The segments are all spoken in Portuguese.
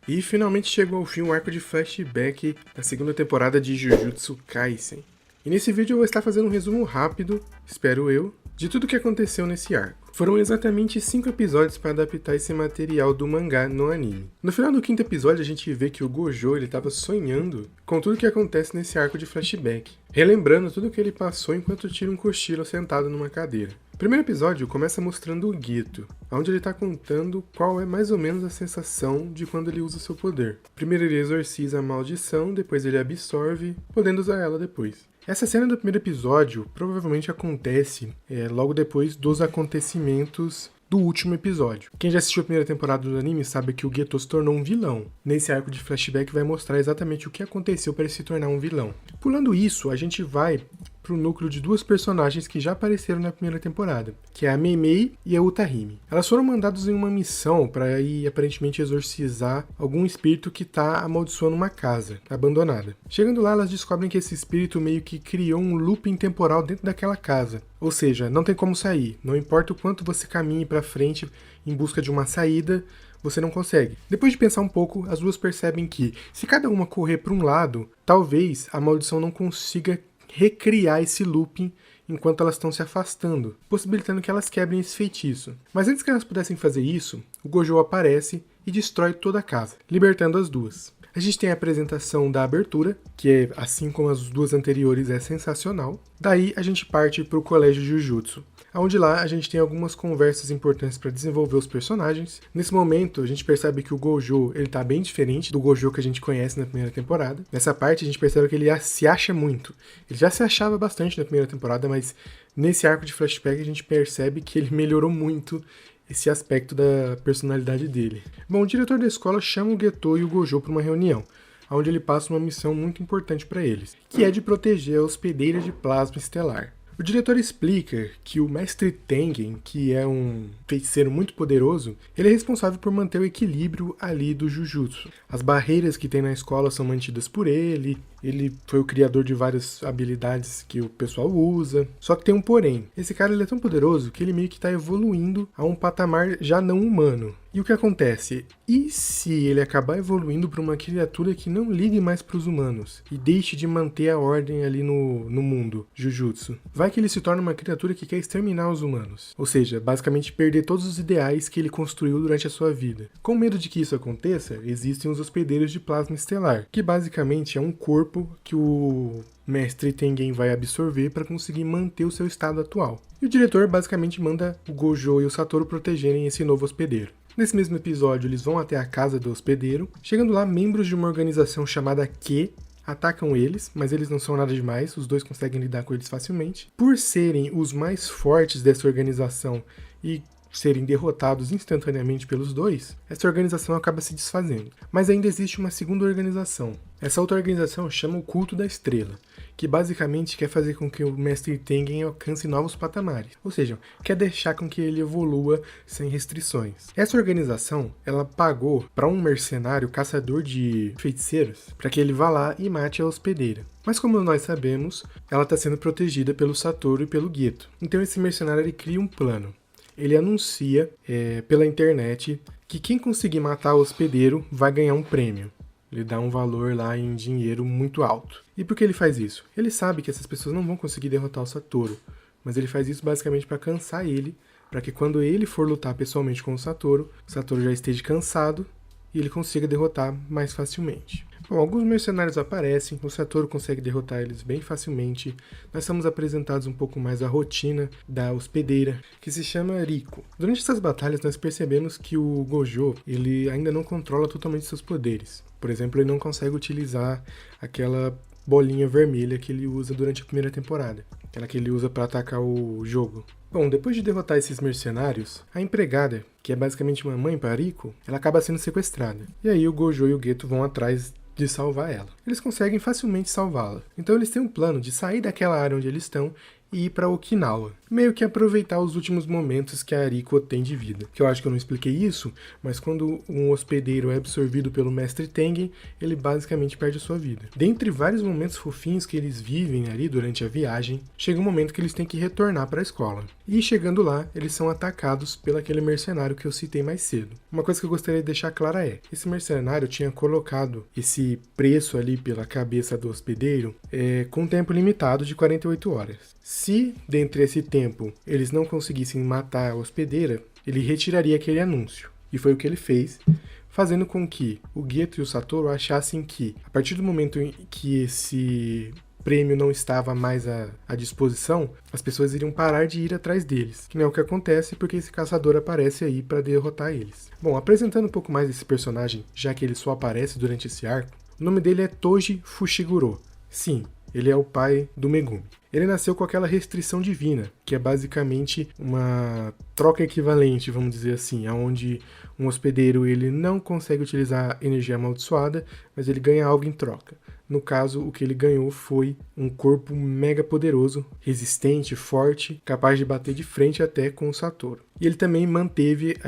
E finalmente chegou ao fim o arco de flashback da segunda temporada de Jujutsu Kaisen. E nesse vídeo eu vou estar fazendo um resumo rápido, espero eu, de tudo o que aconteceu nesse arco. Foram exatamente 5 episódios para adaptar esse material do mangá no anime. No final do 5º episódio a gente vê que o Gojo estava sonhando com tudo o que acontece nesse arco de flashback, relembrando tudo o que ele passou enquanto tira um cochilo sentado numa cadeira. O primeiro episódio começa mostrando o Geto, onde ele está contando qual é mais ou menos a sensação de quando ele usa seu poder. Primeiro ele exorciza a maldição, depois ele absorve, podendo usar ela depois. Essa cena do primeiro episódio provavelmente acontece logo depois dos acontecimentos do último episódio. Quem já assistiu a primeira temporada do anime sabe que o Geto se tornou um vilão. Nesse arco de flashback vai mostrar exatamente o que aconteceu para ele se tornar um vilão. Pulando isso, a gente vai pro núcleo de duas personagens que já apareceram na primeira temporada, que é a Mei e a Utahime. Elas foram mandadas em uma missão para ir aparentemente exorcizar algum espírito que tá amaldiçoando uma casa abandonada. Chegando lá, elas descobrem que esse espírito meio que criou um looping temporal dentro daquela casa. Ou seja, não tem como sair. Não importa o quanto você caminhe para frente em busca de uma saída, você não consegue. Depois de pensar um pouco, as duas percebem que, se cada uma correr para um lado, talvez a maldição não consiga recriar esse looping enquanto elas estão se afastando, possibilitando que elas quebrem esse feitiço. Mas antes que elas pudessem fazer isso, o Gojo aparece e destrói toda a casa, libertando as duas. A gente tem a apresentação da abertura, que assim como as duas anteriores é sensacional. Daí a gente parte para o Colégio Jujutsu, onde lá a gente tem algumas conversas importantes para desenvolver os personagens. Nesse momento a gente percebe que o Gojo ele tá bem diferente do Gojo que a gente conhece na primeira temporada. Nessa parte a gente percebe que ele se acha muito. Ele já se achava bastante na primeira temporada, mas nesse arco de flashback a gente percebe que ele melhorou muito esse aspecto da personalidade dele. Bom, o diretor da escola chama o Geto e o Gojo para uma reunião, onde ele passa uma missão muito importante para eles, que é de proteger a hospedeira de plasma estelar. O diretor explica que o Mestre Tengen, que é um feiticeiro muito poderoso, ele é responsável por manter o equilíbrio ali do Jujutsu. As barreiras que tem na escola são mantidas por ele foi o criador de várias habilidades que o pessoal usa. Só que tem um porém, esse cara ele é tão poderoso que ele meio que está evoluindo a um patamar já não humano. E o que acontece? E se ele acabar evoluindo para uma criatura que não ligue mais para os humanos e deixe de manter a ordem ali no mundo Jujutsu? Vai que ele se torna uma criatura que quer exterminar os humanos. Ou seja, basicamente perder todos os ideais que ele construiu durante a sua vida. Com medo de que isso aconteça, existem os hospedeiros de plasma estelar, que basicamente é um corpo que o Mestre Tengen vai absorver para conseguir manter o seu estado atual. E o diretor basicamente manda o Gojo e o Satoru protegerem esse novo hospedeiro. Nesse mesmo episódio, eles vão até a casa do hospedeiro. Chegando lá, membros de uma organização chamada Q atacam eles, mas eles não são nada demais, os dois conseguem lidar com eles facilmente. Por serem os mais fortes dessa organização e serem derrotados instantaneamente pelos dois, essa organização acaba se desfazendo. Mas ainda existe uma segunda organização. Essa outra organização chama o Culto da Estrela, que basicamente quer fazer com que o Mestre Tengen alcance novos patamares, ou seja, quer deixar com que ele evolua sem restrições. Essa organização, ela pagou para um mercenário caçador de feiticeiros para que ele vá lá e mate a hospedeira. Mas como nós sabemos, ela está sendo protegida pelo Satoru e pelo Geto. Então esse mercenário ele cria um plano. Ele anuncia pela internet que quem conseguir matar o hospedeiro vai ganhar um prêmio. Ele dá um valor lá em dinheiro muito alto. E por que ele faz isso? Ele sabe que essas pessoas não vão conseguir derrotar o Satoru, mas ele faz isso basicamente para cansar ele, para que quando ele for lutar pessoalmente com o Satoru já esteja cansado e ele consiga derrotar mais facilmente. Bom, alguns mercenários aparecem, o Satoru consegue derrotar eles bem facilmente. Nós somos apresentados um pouco mais a rotina da hospedeira, que se chama Riko. Durante essas batalhas nós percebemos que o Gojo ele ainda não controla totalmente seus poderes. Por exemplo, ele não consegue utilizar aquela bolinha vermelha que ele usa durante a primeira temporada, aquela que ele usa para atacar o jogo. Bom, depois de derrotar esses mercenários, a empregada, que é basicamente uma mãe para Riko, ela acaba sendo sequestrada. E aí o Gojo e o Geto vão atrás de salvar ela. Eles conseguem facilmente salvá-la. Então eles têm um plano de sair daquela área onde eles estão e ir para Okinawa. Meio que aproveitar os últimos momentos que a Ariko tem de vida. Que eu acho que eu não expliquei isso, mas quando um hospedeiro é absorvido pelo Mestre Tengen, ele basicamente perde a sua vida. Dentre vários momentos fofinhos que eles vivem ali durante a viagem, chega um momento que eles têm que retornar para a escola. E chegando lá, eles são atacados pelo aquele mercenário que eu citei mais cedo. Uma coisa que eu gostaria de deixar clara é, esse mercenário tinha colocado esse preço ali pela cabeça do hospedeiro com tempo limitado de 48 horas. Se, dentre esse tempo, eles não conseguissem matar a hospedeira, ele retiraria aquele anúncio. E foi o que ele fez, fazendo com que o Geto e o Satoru achassem que, a partir do momento em que esse prêmio não estava mais à disposição, as pessoas iriam parar de ir atrás deles. Que não é o que acontece porque esse caçador aparece aí para derrotar eles. Bom, apresentando um pouco mais desse personagem, já que ele só aparece durante esse arco, o nome dele é Toji Fushiguro. Sim, ele é o pai do Megumi. Ele nasceu com aquela restrição divina, que é basicamente uma troca equivalente, vamos dizer assim, onde um hospedeiro ele não consegue utilizar energia amaldiçoada, mas ele ganha algo em troca. No caso, o que ele ganhou foi um corpo mega poderoso, resistente, forte, capaz de bater de frente até com o Satoru. E ele também manteve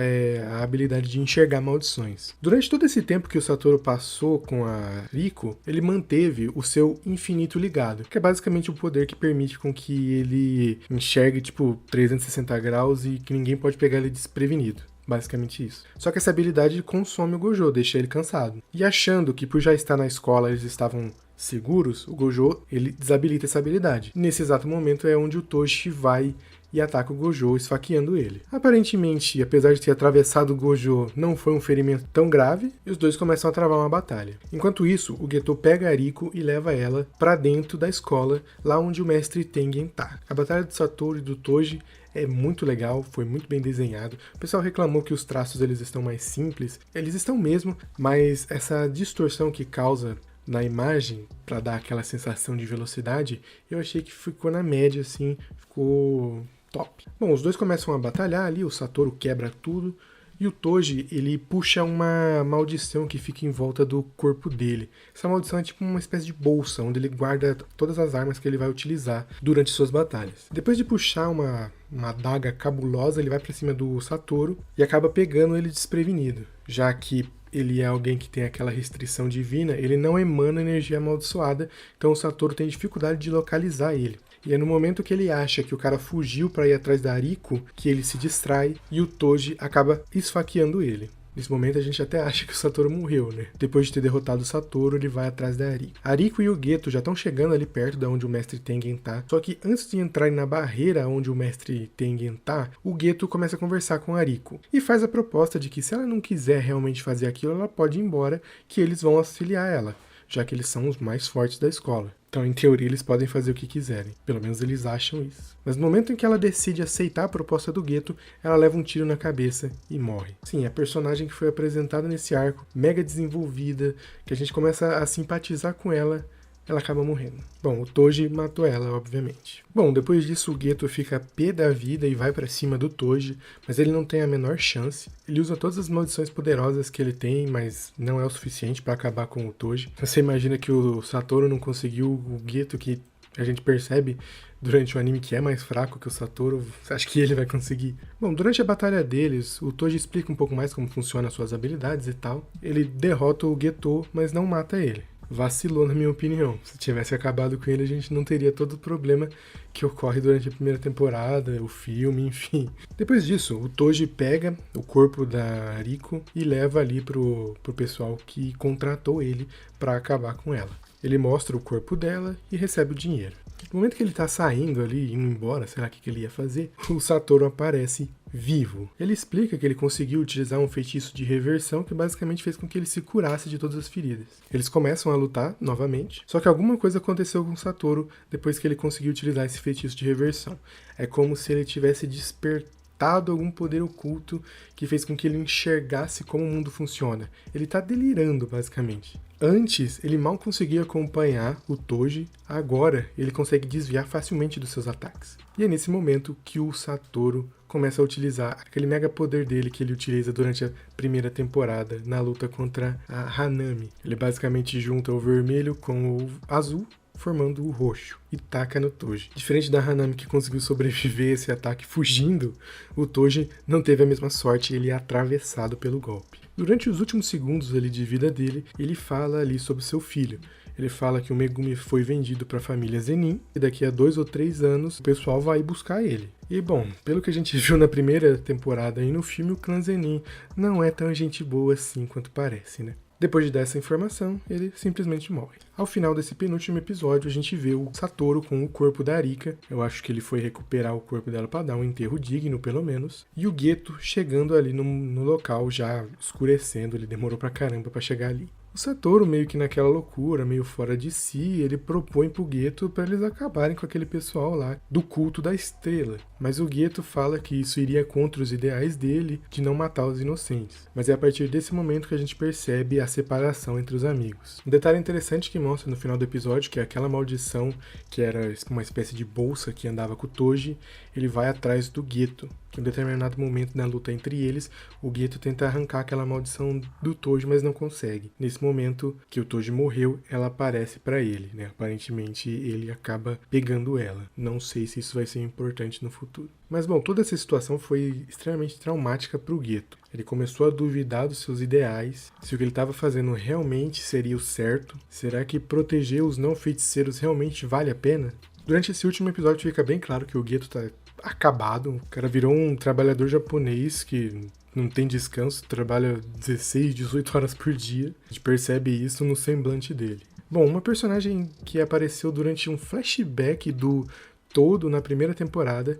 a habilidade de enxergar maldições. Durante todo esse tempo que o Satoru passou com a Riko, ele manteve o seu infinito ligado, que é basicamente o poder que permite com que ele enxergue, 360 graus e que ninguém pode pegar ele desprevenido. Basicamente isso. Só que essa habilidade consome o Gojo, deixa ele cansado. E achando que por já estar na escola eles estavam seguros, o Gojo ele desabilita essa habilidade. Nesse exato momento é onde o Toshi vai e ataca o Gojo, esfaqueando ele. Aparentemente, apesar de ter atravessado o Gojo, não foi um ferimento tão grave, e os dois começam a travar uma batalha. Enquanto isso, o Geto pega a Ariko e leva ela para dentro da escola, lá onde o Mestre Tengen tá. A batalha do Satoru e do Toji é muito legal, foi muito bem desenhado. O pessoal reclamou que os traços eles estão mais simples. Eles estão mesmo, mas essa distorção que causa na imagem, para dar aquela sensação de velocidade, eu achei que ficou na média, assim, ficou top. Bom, os dois começam a batalhar ali, o Satoru quebra tudo, e o Toji, ele puxa uma maldição que fica em volta do corpo dele. Essa maldição é tipo uma espécie de bolsa, onde ele guarda todas as armas que ele vai utilizar durante suas batalhas. Depois de puxar uma adaga cabulosa, ele vai pra cima do Satoru e acaba pegando ele desprevenido, já que ele é alguém que tem aquela restrição divina, ele não emana energia amaldiçoada, então o Satoru tem dificuldade de localizar ele. E é no momento que ele acha que o cara fugiu para ir atrás da Ariko que ele se distrai e o Toji acaba esfaqueando ele. Nesse momento a gente até acha que o Satoru morreu, né? Depois de ter derrotado o Satoru, ele vai atrás da Ariko. A Ariko e o Geto já estão chegando ali perto de onde o Mestre Tengen tá. Só que antes de entrarem na barreira onde o Mestre Tengen tá, o Geto começa a conversar com a Ariko. E faz a proposta de que se ela não quiser realmente fazer aquilo, ela pode ir embora, que eles vão auxiliar ela, já que eles são os mais fortes da escola. Então, em teoria, eles podem fazer o que quiserem. Pelo menos eles acham isso. Mas no momento em que ela decide aceitar a proposta do Geto, ela leva um tiro na cabeça e morre. Sim, a personagem que foi apresentada nesse arco, mega desenvolvida, que a gente começa a simpatizar com ela, ela acaba morrendo. Bom, o Toji matou ela, obviamente. Bom, depois disso o Geto fica pé da vida e vai pra cima do Toji, mas ele não tem a menor chance. Ele usa todas as maldições poderosas que ele tem, mas não é o suficiente pra acabar com o Toji. Você imagina que o Satoru não conseguiu, o Geto, que a gente percebe durante o anime que é mais fraco que o Satoru, você acha que ele vai conseguir? Bom, durante a batalha deles, o Toji explica um pouco mais como funcionam as suas habilidades e tal. Ele derrota o Geto, mas não mata ele. Vacilou, na minha opinião. Se tivesse acabado com ele, a gente não teria todo o problema que ocorre durante a primeira temporada, o filme, enfim. Depois disso, o Toji pega o corpo da Ariko e leva ali pro pessoal que contratou ele para acabar com ela. Ele mostra o corpo dela e recebe o dinheiro. No momento que ele tá saindo ali, indo embora, sei lá o que ele ia fazer, o Satoru aparece vivo. Ele explica que ele conseguiu utilizar um feitiço de reversão que basicamente fez com que ele se curasse de todas as feridas. Eles começam a lutar novamente, só que alguma coisa aconteceu com o Satoru depois que ele conseguiu utilizar esse feitiço de reversão. É como se ele tivesse despertado algum poder oculto que fez com que ele enxergasse como o mundo funciona. Ele tá delirando, basicamente. Antes, ele mal conseguia acompanhar o Toji, agora ele consegue desviar facilmente dos seus ataques. E é nesse momento que o Satoru começa a utilizar aquele mega poder dele que ele utiliza durante a primeira temporada na luta contra a Hanami. Ele basicamente junta o vermelho com o azul, formando o roxo, e taca no Toji. Diferente da Hanami, que conseguiu sobreviver a esse ataque fugindo, o Toji não teve a mesma sorte e ele é atravessado pelo golpe. Durante os últimos segundos ali de vida dele, ele fala ali sobre seu filho. Ele fala que o Megumi foi vendido para a família Zenin e daqui a 2 ou 3 anos o pessoal vai buscar ele. E bom, pelo que a gente viu na primeira temporada e no filme, o clã Zenin não é tão gente boa assim quanto parece, né? Depois de dar essa informação, ele simplesmente morre. Ao final desse penúltimo episódio, a gente vê o Satoru com o corpo da Arika. Eu acho que ele foi recuperar o corpo dela para dar um enterro digno, pelo menos. E o Geto chegando ali no local, já escurecendo. Ele demorou pra caramba pra chegar ali. O Satoru, meio que naquela loucura, meio fora de si, ele propõe pro Geto para eles acabarem com aquele pessoal lá do culto da estrela. Mas o Geto fala que isso iria contra os ideais dele de não matar os inocentes. Mas é a partir desse momento que a gente percebe a separação entre os amigos. Um detalhe interessante que mostra no final do episódio, que é aquela maldição que era uma espécie de bolsa que andava com o Toji, ele vai atrás do Geto. Que em um determinado momento na luta entre eles, o Geto tenta arrancar aquela maldição do Toji, mas não consegue. Nesse momento que o Toji morreu, ela aparece pra ele, né? Aparentemente ele acaba pegando ela. Não sei se isso vai ser importante no futuro. Mas bom, toda essa situação foi extremamente traumática pro Geto. Ele começou a duvidar dos seus ideais, se o que ele estava fazendo realmente seria o certo. Será que proteger os não feiticeiros realmente vale a pena? Durante esse último episódio fica bem claro que o Geto tá acabado. O cara virou um trabalhador japonês que não tem descanso, trabalha 16, 18 horas por dia. A gente percebe isso no semblante dele. Bom, uma personagem que apareceu durante um flashback do Todo na primeira temporada,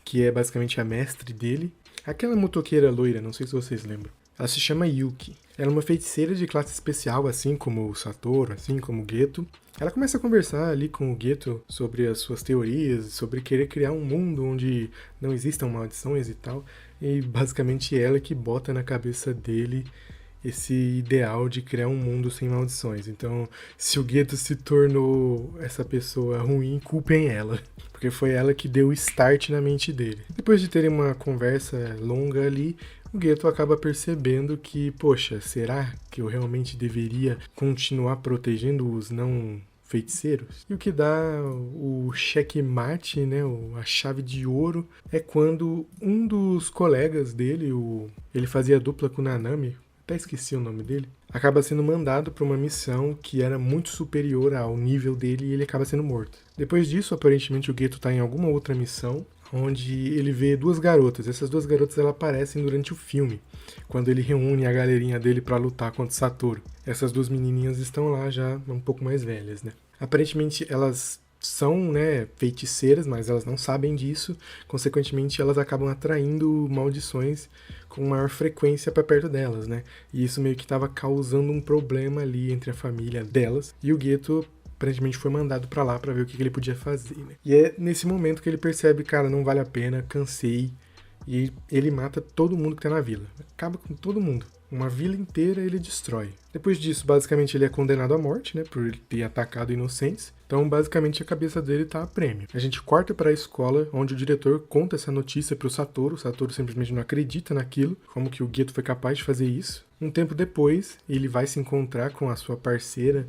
que é basicamente a mestre dele, aquela motoqueira loira, não sei se vocês lembram. Ela se chama Yuki. Ela é uma feiticeira de classe especial, assim como o Satoru, assim como o Geto. Ela começa a conversar ali com o Geto sobre as suas teorias, sobre querer criar um mundo onde não existam maldições e tal. E basicamente ela que bota na cabeça dele esse ideal de criar um mundo sem maldições. Então, se o Geto se tornou essa pessoa ruim, culpem ela. Porque foi ela que deu o start na mente dele. Depois de terem uma conversa longa ali, o Geto acaba percebendo que, poxa, será que eu realmente deveria continuar protegendo os não feiticeiros? E o que dá o checkmate, né, a chave de ouro, é quando um dos colegas dele, ele fazia dupla com o Nanami, até esqueci o nome dele, acaba sendo mandado para uma missão que era muito superior ao nível dele e ele acaba sendo morto. Depois disso, aparentemente o Geto está em alguma outra missão, onde ele vê 2 garotas. Essas 2 garotas elas aparecem durante o filme, quando ele reúne a galerinha dele para lutar contra o Satoru. Essas 2 menininhas estão lá já um pouco mais velhas, né? Aparentemente elas são, né, feiticeiras, mas elas não sabem disso. Consequentemente, elas acabam atraindo maldições com maior frequência para perto delas, né? E isso meio que estava causando um problema ali entre a família delas. E o Geto aparentemente foi mandado pra lá pra ver o que ele podia fazer, né? E é nesse momento que ele percebe, cara, não vale a pena, cansei. E ele mata todo mundo que tá na vila. Acaba com todo mundo. Uma vila inteira ele destrói. Depois disso, basicamente, ele é condenado à morte, né? Por ele ter atacado inocentes. Então, basicamente, a cabeça dele tá a prêmio. A gente corta pra escola, onde o diretor conta essa notícia pro Satoru. O Satoru simplesmente não acredita naquilo. Como que o Geto foi capaz de fazer isso. Um tempo depois, ele vai se encontrar com a sua parceira,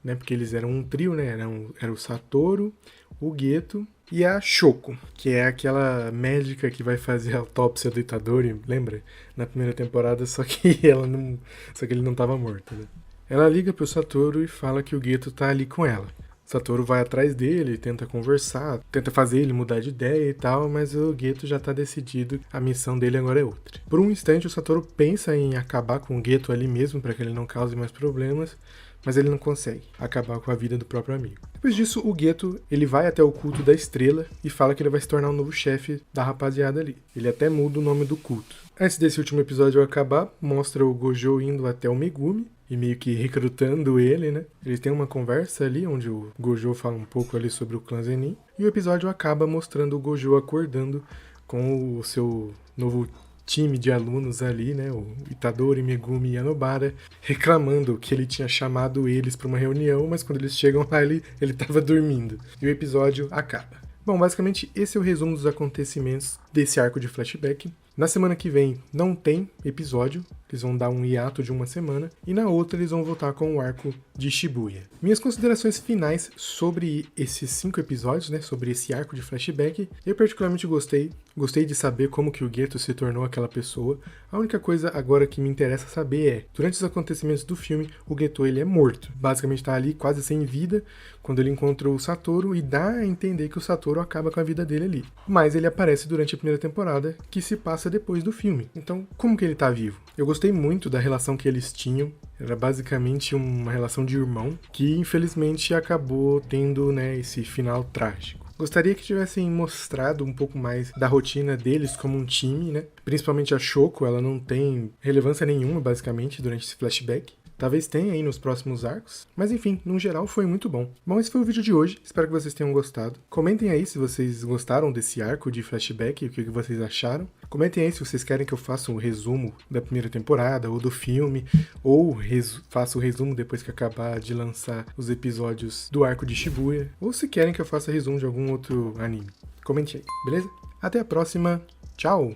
né, porque eles eram um trio, né, era o Satoru, o Geto e a Shoko, que é aquela médica que vai fazer a autópsia do Itadori, lembra? Na primeira temporada, só que ele não estava morto, né? Ela liga pro Satoru e fala que o Geto tá ali com ela. Satoru vai atrás dele, tenta conversar, tenta fazer ele mudar de ideia e tal, mas o Geto já tá decidido, a missão dele agora é outra. Por um instante o Satoru pensa em acabar com o Geto ali mesmo, para que ele não cause mais problemas, mas ele não consegue acabar com a vida do próprio amigo. Depois disso, o Geto, ele vai até o culto da estrela e fala que ele vai se tornar o novo chefe da rapaziada ali. Ele até muda o nome do culto. Antes desse último episódio acabar, mostra o Gojo indo até o Megumi e meio que recrutando ele, né? Eles têm uma conversa ali, onde o Gojo fala um pouco ali sobre o clã Zenin. E o episódio acaba mostrando o Gojo acordando com o seu novo time de alunos ali, né, o Itadori, Megumi e Anobara, reclamando que ele tinha chamado eles para uma reunião, mas quando eles chegam lá, ele estava dormindo. E o episódio acaba. Bom, basicamente esse é o resumo dos acontecimentos desse arco de flashback. Na semana que vem não tem episódio, eles vão dar um hiato de uma semana, e na outra eles vão voltar com o arco de Shibuya. Minhas considerações finais sobre esses 5 episódios, né, sobre esse arco de flashback, eu particularmente gostei de saber como que o Geto se tornou aquela pessoa. A única coisa agora que me interessa saber é, durante os acontecimentos do filme, o Geto ele é morto, basicamente tá ali quase sem vida, quando ele encontra o Satoru, e dá a entender que o Satoru acaba com a vida dele ali. Mas ele aparece durante a primeira temporada, que se passa depois do filme. Então, como que ele tá vivo? Eu gostei muito da relação que eles tinham. Era basicamente uma relação de irmão, que infelizmente acabou tendo, né, esse final trágico. Gostaria que tivessem mostrado um pouco mais da rotina deles como um time, né? Principalmente a Shoko, ela não tem relevância nenhuma, basicamente, durante esse flashback. Talvez tenha aí nos próximos arcos. Mas enfim, no geral foi muito bom. Bom, esse foi o vídeo de hoje. Espero que vocês tenham gostado. Comentem aí se vocês gostaram desse arco de flashback e o que vocês acharam. Comentem aí se vocês querem que eu faça um resumo da primeira temporada ou do filme. Ou faça o resumo depois que acabar de lançar os episódios do arco de Shibuya. Ou se querem que eu faça resumo de algum outro anime. Comente aí, beleza? Até a próxima. Tchau!